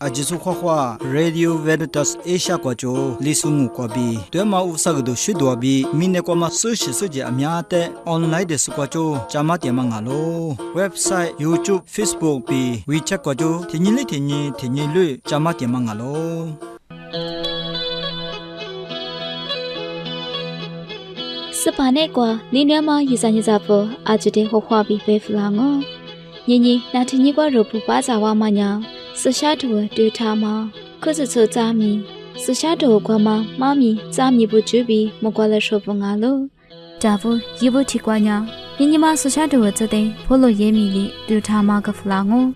ajisu khwa Radio Veritas Asia kwa jo lisungu kwa bi twema usagdo shidwa bi mine kwa ma sushi suje amya te online de su kwa jo chama te mangalo website YouTube Facebook bi WeChat kwa jo tinyi lu chama te mangalo Sepane kwa linyama yizanyizapo ajide hohwabi beflango Nini natinyi kwa rupu baza wa manya Sashatuwa dutama Kuzutu zami Sashatuwa kwa mami zami bujubi Mogwala shopu ngalo Davu yibu tikwanya Ninyima sashatuwa zade polo yemili dutama ka flango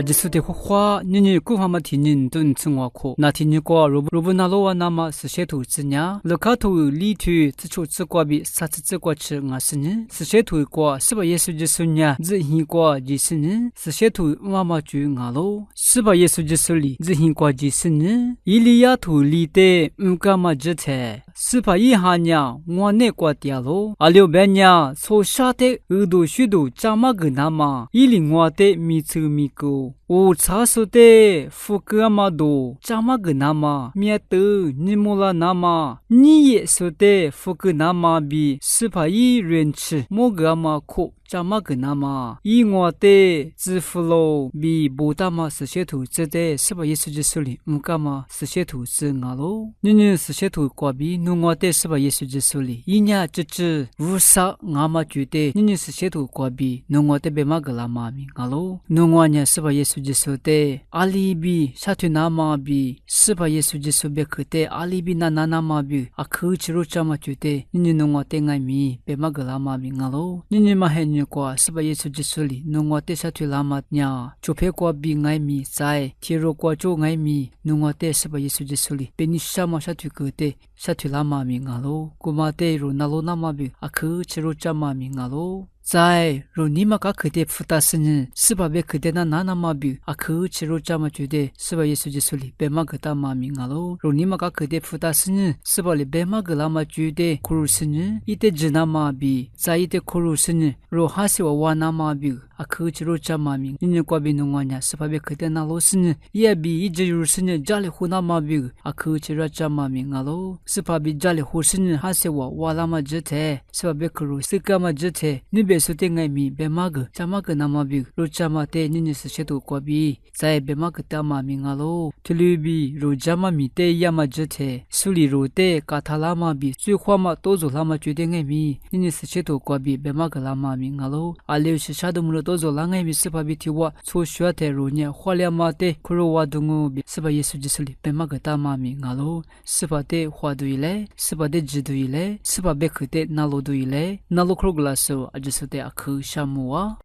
Ajisute khwa nini ku hama thinin tun chungwa kho na thini ko robunalo wa nama seshetu chinya lokatu li thu chu chukwa bi sa chukwa chi nga sini seshetu ko siba yesu jisunya zi hi ko ji sini seshetu mama chu nga lo siba yesu jisuli zi hi ko ji sini iliya thu li te mkama jithe siba yi hanya ngwane kwa tia lo alyo benya so sha te udu shudu chama gnama ili ngwate mi chu mi ko O chasote fukamado chamagnama miatu nimula nama niye sote fukunama bi sipai renchi mogama ko chamagnama ingwate ziflo bi bodama seshetu zede sipa yesu jisuli mukama seshetu zingalo nini seshetu kwabi nungwate sipa yesu jisuli inya chichi wusa ngama jude nini seshetu kwabi nungwate bemagalama mi ngalo nungwanya sipa yesu jisote alibi shatunama bi sipa yesu jisobe kete alibi nananama bi akhu chiru chama jude nini nungwate ngai mi bemagalama mi ngalo nini mahenya kwa sipa yesu jisuli nungwate shatulama nya chope kwa bi ngai mi sai thiro kwa cho ngai mi nungwate sipa yesu jisuli benishama shatukute shatulama mi ngalo kumate ro nalo nama bi akhu chiru chama mi ngalo Zai ronima ka kete futasini siba be kete na nana mabi akhu chiru chama jude siba yesu jisuli bema gata mami ngalo ronima ka kete futasini siba le bema galama jude kurusini ite jina mabi zai ite kurusini ro hasi wa wana mabi akhu chiru chama mami nini kwa bi nungwanya siba be kete na losini ye bi ije yurusini jale huna mabi akhu chiru chama mami ngalo siba bi jale husini hasi wa walama jite siba be kuru sikama jite nibe sote ngai mi bemag chamag namabi rochama te nini seshetu kwabi sai bemag tama mi ngalo tulubi rojama mi te yama jete suli rote kathalama bi sukhwama tozo lama chude ngai mi nini seshetu kwabi bemag lama mi ngalo ale shishadu mulo tozo langai mi sipa bi tiwa so shwate ronya khwalyama te khrowa dungu bi sipa yesu jisuli bemag tama mi ngalo sipa te khwaduile sipa de jiduile sipa bekhte naloduile nalokroglaso ajisute akhu shamua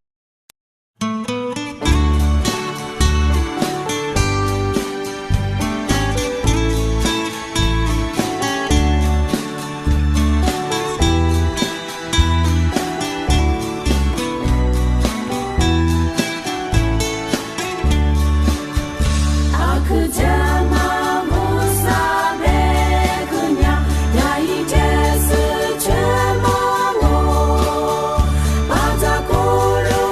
Koro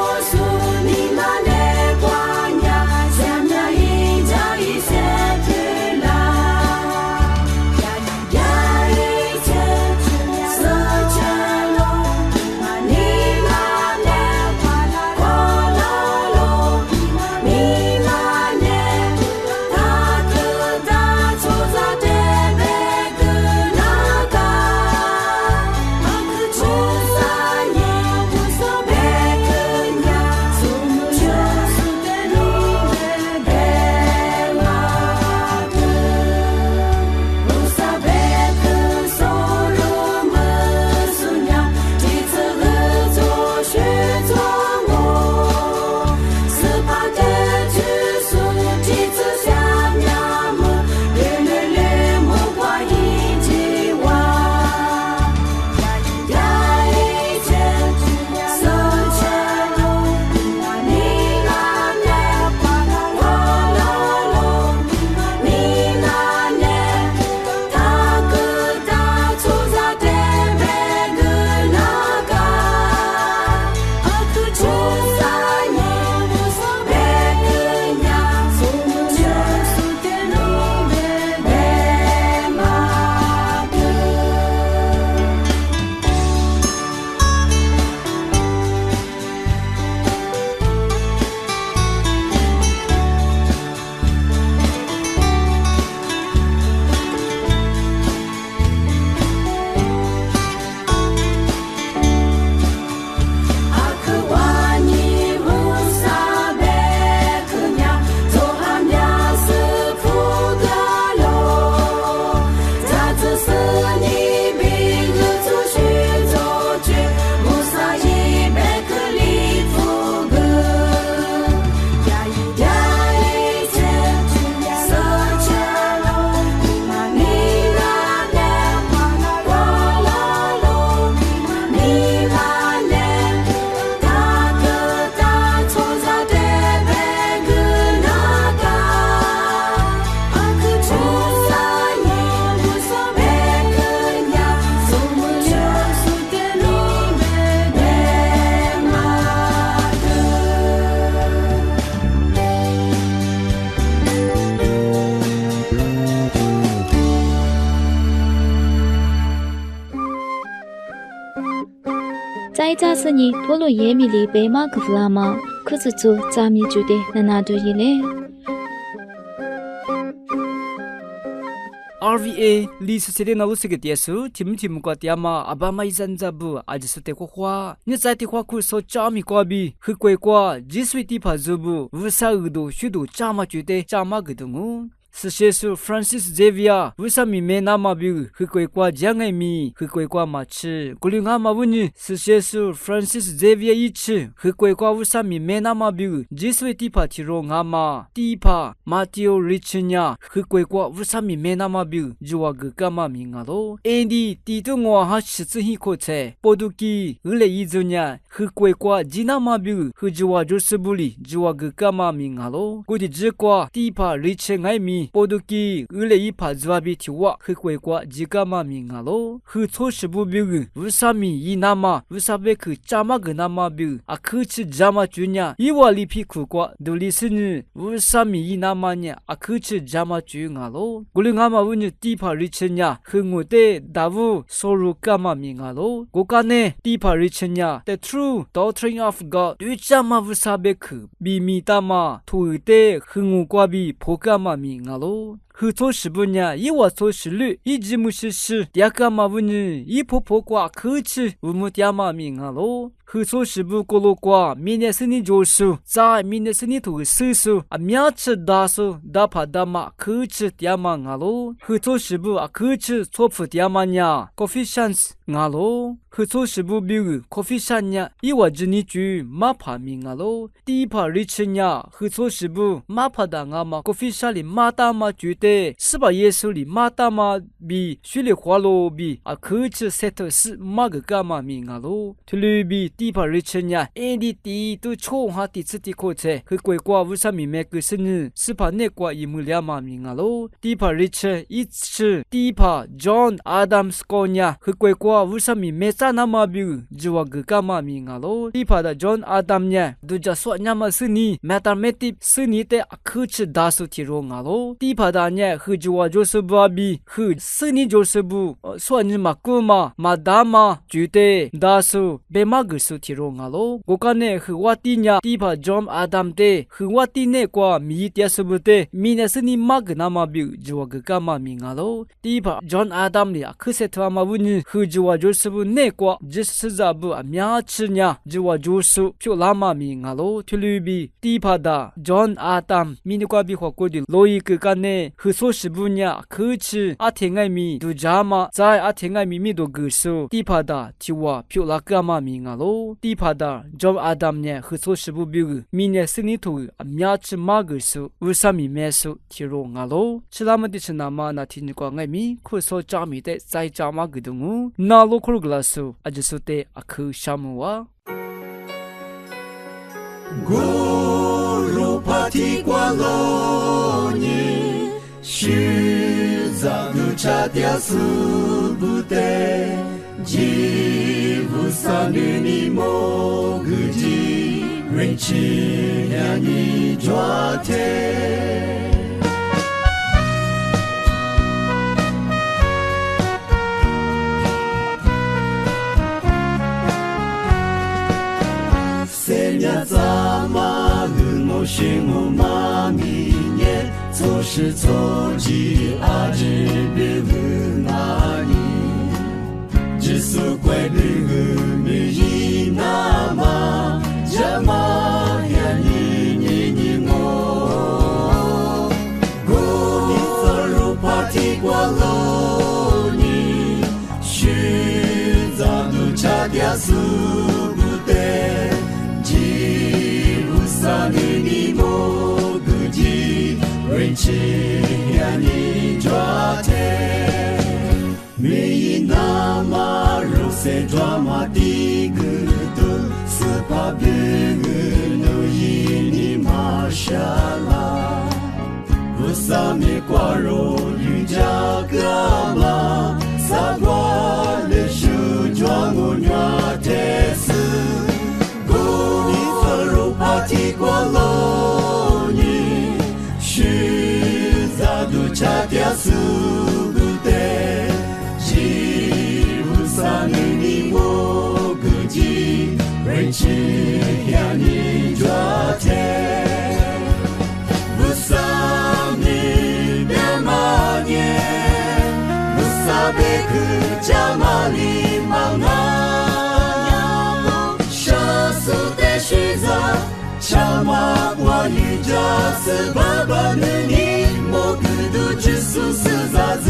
该咋是你陀螺耶米里白马克弗拉吗？可是做咋米就的那多一嘞。RVA 历史时代那路是个电视，tim过爹妈阿爸妈一阵子不，阿就是得过花，你在的话可说家米瓜比，很贵瓜，几岁地怕做不，无啥耳朵许多家嘛觉得家嘛个东哦。是写书 Francis Xavier 为什么没那么标很贵瓜讲爱米很贵瓜嘛吃古灵阿嘛问你是写书 Francis Xavier 一吃很贵瓜为什么没那么标几岁地帕提罗阿嘛地帕 Matthew Richnya 很贵瓜为什么没那么标就话个干嘛名啊咯 Andy 地图我还是自己口才波多基二类一周年很贵瓜几那么标很就话就是不离就话个干嘛名啊咯估计这瓜地帕 Richnya 爱米波多基二类一帕抓比提话很贵瓜几干嘛名啊咯很错是不标为什么一那么为什么去加嘛个那么标啊可去加嘛主呢一话里皮苦瓜都里是呢为什么一那么呢啊可去加嘛主啊咯古灵阿嘛问你地帕 Richnya 很我的大夫收入干嘛名啊咯我讲呢地帕 Richnya the true doctrine of God 对加嘛为什么去比米大嘛土的很我瓜比破干嘛名啊咯很错是不呢一话错是率一直没是事第二个嘛问你一婆婆瓜可去我们家嘛名啊咯很错是不过路瓜明年是你就是在明年是你土叔叔啊苗吃大叔大怕大嘛可去爹嘛啊咯很错是不啊可去错付爹嘛呢 coefficients 啊咯很错是不比 coefficient 呢一话子你句嘛怕名啊咯第一怕 rich 呢很错是不嘛怕的啊嘛 coefficient 里嘛大嘛句的是把耶稣里嘛大嘛比虚里花罗比啊可去 set 是嘛个干嘛名啊咯特别比第一怕 rich 呢 Andy 第都错哈第次第口才很贵瓜为什么没个是呢是怕那瓜一木两嘛名啊咯第一怕 rich 一次第一怕 John Adams 过呢很贵瓜为什么没在那么比就话个干嘛名啊咯第一怕的 John Adams 呢都叫说那么是你 mathematics 是你的可去大数题容啊咯第一怕的呢和就话就是不比和是你就是不说你嘛姑嘛嘛大嘛觉得大数别嘛个数题容啊咯我看呢和我第呢第一怕 John Adams 的和我第呢瓜米的是不的米呢是你嘛个那么比就话个干嘛名啊咯第一怕 John Adams 的可是他嘛问你和就话就是不那瓜就是za不苗吃呢就话就是就那么名啊咯特别比第一怕的 John Adams 米你瓜比话过的罗伊个干呢和说是不呢可去阿天爱米都加嘛在阿天爱米米都个数第一怕的就话就那干嘛名啊咯第一怕的 John Adams 呢和说是不比米呢是你头苗吃嘛个数为什么没数提容啊咯吃那么的吃那么那天你瓜爱米可说加米的在加嘛个东哦那罗可个数啊就是的啊可什么哇Guru pati kwa loni Shizanu chatia subute Jivu sanu ni moguji Rinchi yani joate Senya zama lumo shingo maminye Zoshi zoji aji bilu nani Jisu kwe ligu miyi nama Jama yani nini ngo Guni zaru pati kwa loni Shuzanu chadia subute Sani moguji Rinchi yani joate Mi nama rose dramatic tu Supa bigu no yini mashallah Vusami kwaro yujagama Sagwa le shu juangu nyatesu Pati kwa loni Shuzadu chatia subute Jivu sanu ni moguji 去向你昨天，不上你的马年，不撒贝克加马里芒啊，小苏的学长，小马我一家是爸爸的你，我可都只是啥子。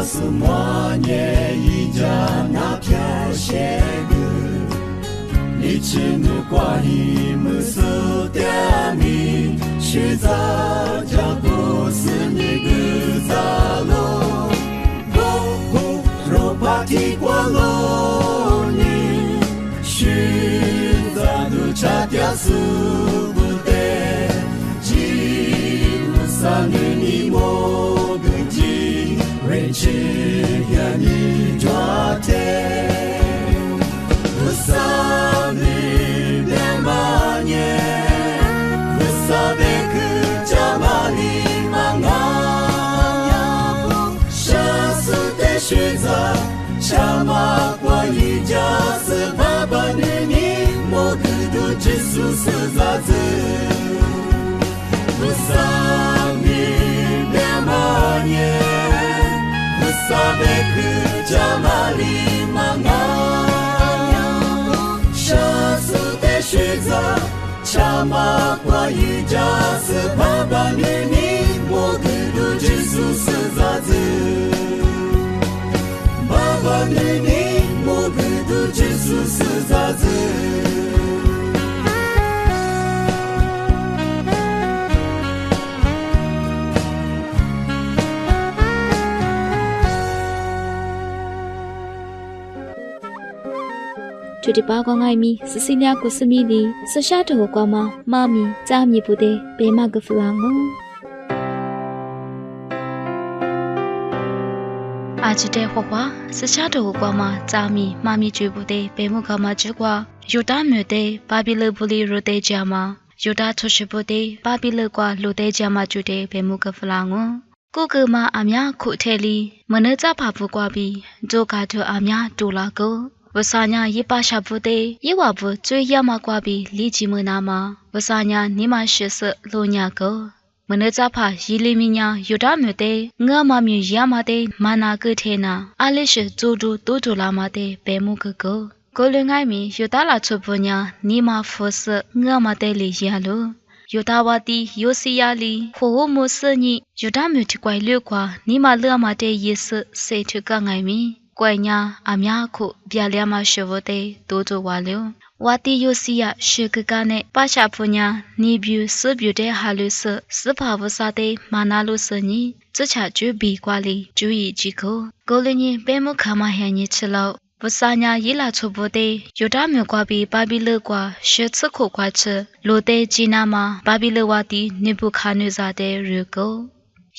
是默念一家那飘些个，你去木瓜里木苏的米，学着叫故事你个咋咯？我若怕提过路你，学着都差点死不得，几乎三年你莫跟进。为去向你昨天，不撒你的马年，不撒贝克加马里芒啊，小苏的学长，小马过一家是爸爸的你，我可都只是啥子，不撒你的马年。萨贝克加马里芒啊，小苏的学长，小马过一家是爸爸的你，我可都只是啥子，爸爸的你，我可都只是啥子。就的八卦爱米，是新俩故事米里，是下头瓜嘛，妈咪咱米不得，白马个弗朗哦。阿吉的花花，是下头瓜嘛，咱米妈咪追不得，白木个嘛只瓜，有大没得，巴比勒不里入得家嘛，有大出事不得，巴比勒瓜入得家嘛就得白木个弗朗哦。哥哥嘛阿мя苦特里，么能咋怕不瓜比，做卡头阿мя多拉个。Wasanya yipasha bude yiwabu zui yama kwabi liji menama wasanya nima shese lonya go menezapa yiliminya yudamute ngamami yamate mana gethena alishe zodu dodolamate bemugo golungai mi yudala chupunya nima fose ngamate li yalo yudawati yosiyali homo seni yudamute kwai lukwa nima lamate yese setu gangai mi怪呀，阿мя苦别两嘛学不得，多做完了。我的有时呀，是个干呢，把下铺呢，你比是比的哈律师，是怕不啥的，马那路是你，这下就比挂里，注意几口。过了呢，白木看嘛喊你吃了，不啥呢，一拉出不得，有大没挂比巴比勒挂，学吃苦挂吃，路得济南嘛，巴比勒瓦的你不看你咋的日狗。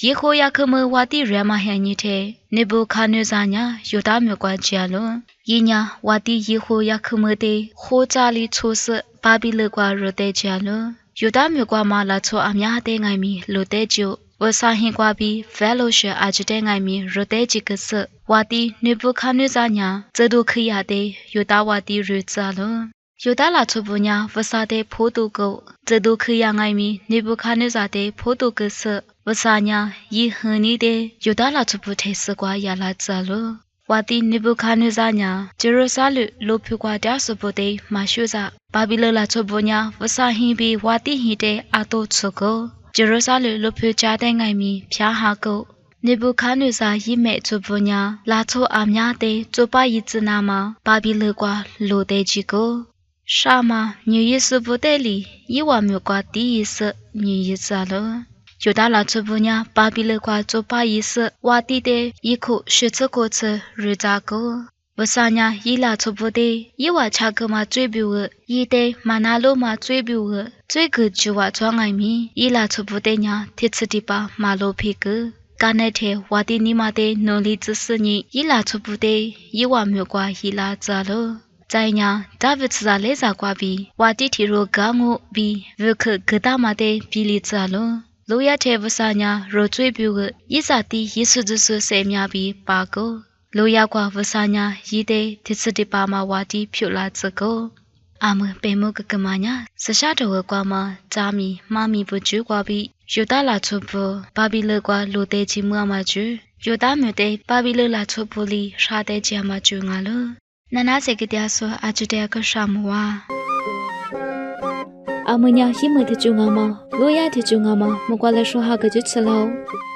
以后呀，可么我的人嘛喊你听，你不看你咋呀？有大没关系了。一年我的以后呀，可么的火家里出事，巴比勒瓜入得家了。有大没关嘛拉出阿мя的爱米入得就，我上hin瓜比 fellowship 阿只的爱米入得几个事，我的你不看你咋呀？这都可以的，有大我的日子了。有大拉出不呀，我啥的普渡狗，这都可以爱米，你不看你咋的普渡个事。我啥呢？以后你的有大拉出不太习惯也拉走了。我的你不看你啥呢？就是啥路路皮瓜点是不得马修啥？巴比勒拉出不呢？我啥hin比我的hin的阿多出个？就是啥路路皮家的爱米偏下个？你不看你啥一没出不呢？拉出阿мя的做把一子那么巴比勒瓜路得几个？啥嘛？你意思不得哩？以我没瓜第一次你意思了。有大拉出不呢？巴比勒瓜做把意思，我弟的一口是这个词日咋个？不啥呀，伊拉错不的，伊话查个嘛追表个，伊的嘛那路嘛追表个，追个就话装爱咪，伊拉错不的呀，铁次的吧马路皮个。刚那天我的你妈的努力支持你，伊拉错不的，伊话没挂伊拉咋了？在呀，大不吃啥来啥瓜比，我的提入刚我比，不可各大妈的比例咋了？路亚天不啥呀，若追表个，伊啥的伊说就是三秒比八个。路亚瓜不啥呀，伊的铁次的爸妈我的漂亮这个。阿么白么个干嘛呀？是下头个瓜嘛？咱咪妈咪不煮瓜比，有大拉出不？巴比勒瓜路得起么嘛煮？有大没得巴比勒拉出不里啥得起嘛煮啊了？那哪些个dia说阿就得个啥么哇？阿么呀，西么的煮啊嘛？路亚的煮啊嘛？么瓜来说哈个就吃了。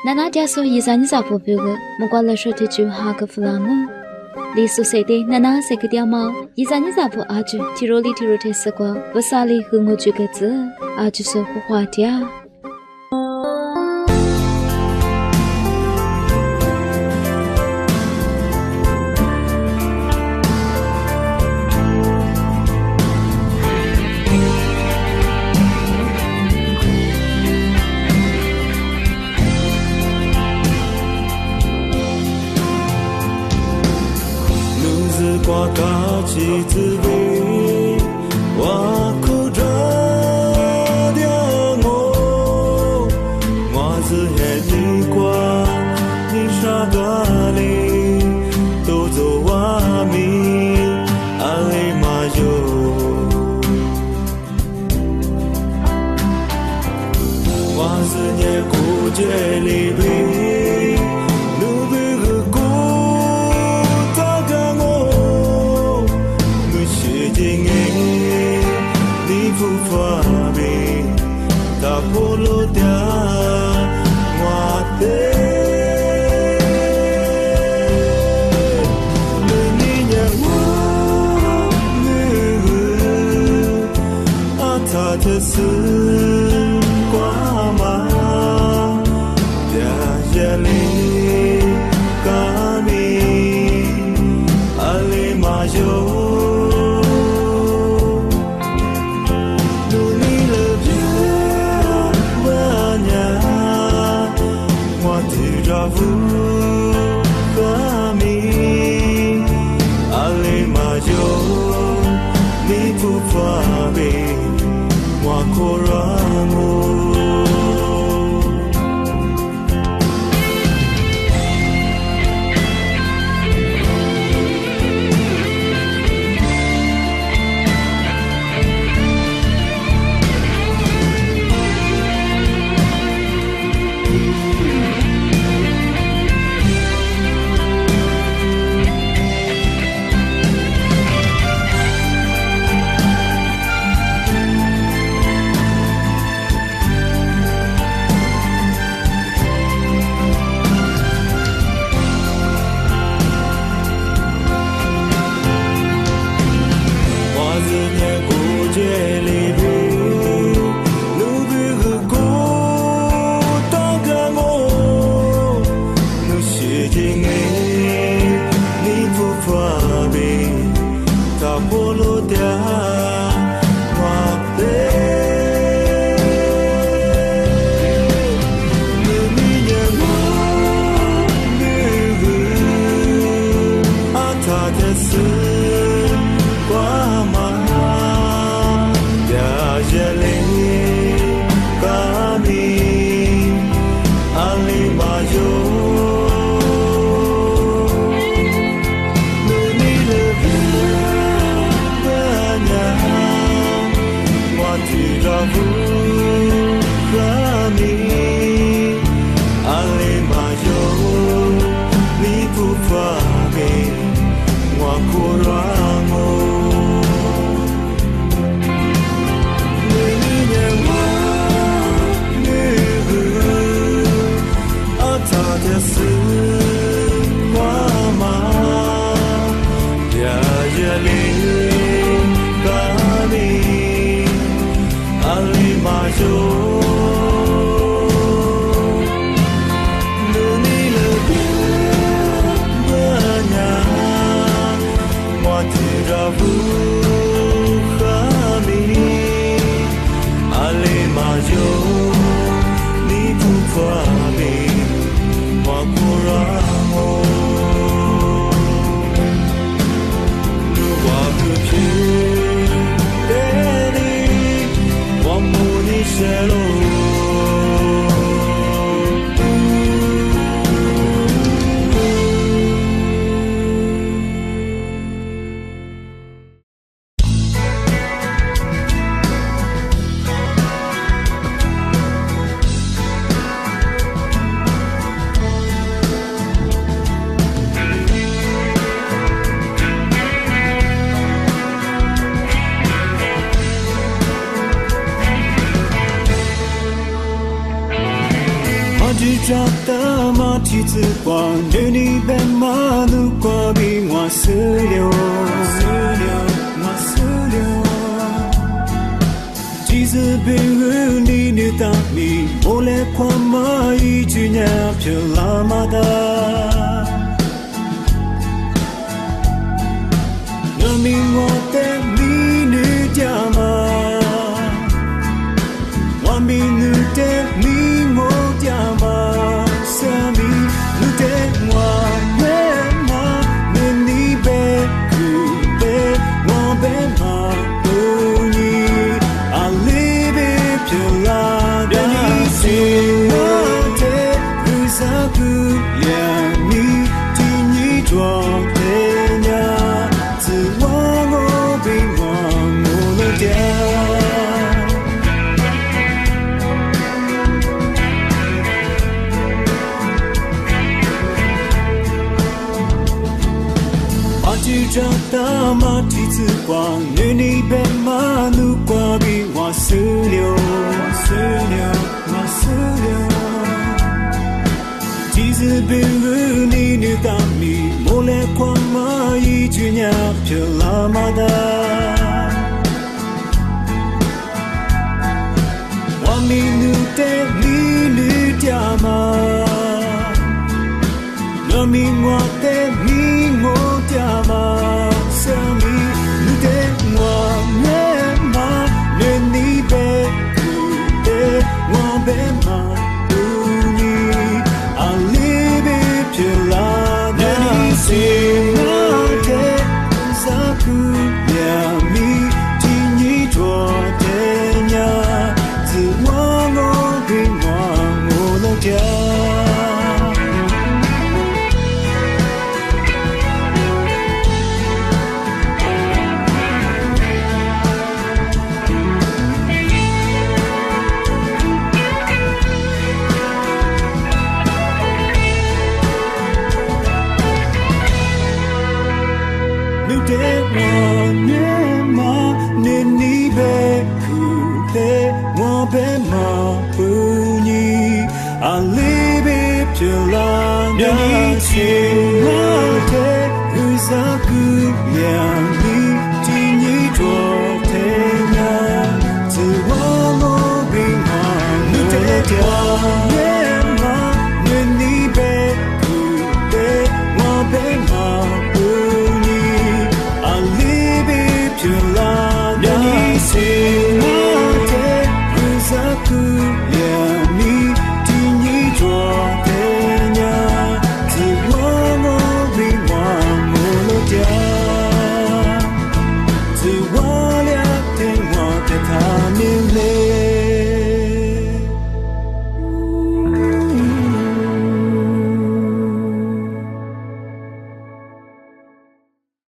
那哪dia说伊啥你啥不表个？么瓜来说的煮哈个弗朗啊？李苏说的那哪些个dia嘛？伊啥你啥不阿就提罗里提罗的是瓜，不啥里和我煮个子，阿就是胡话的。我高起自卑，我哭着的我是黑的瓜，你傻多里都走我命，阿里马yo，我是你孤绝里边。着的马蹄子光，对你奔马路过比我死流，即使被人你的当你，我来跨马一句年飘拉马达，那明我的你女家嘛，我明女的你我家嘛，什么女的我原嘛，那你被苦被我被嘛。着的马蹄子光，对你奔马路过比我死流，即使被人你的当你，我来跨马一句年飘拉马达，我明女的你女家嘛，那明我的你我家嘛。Aku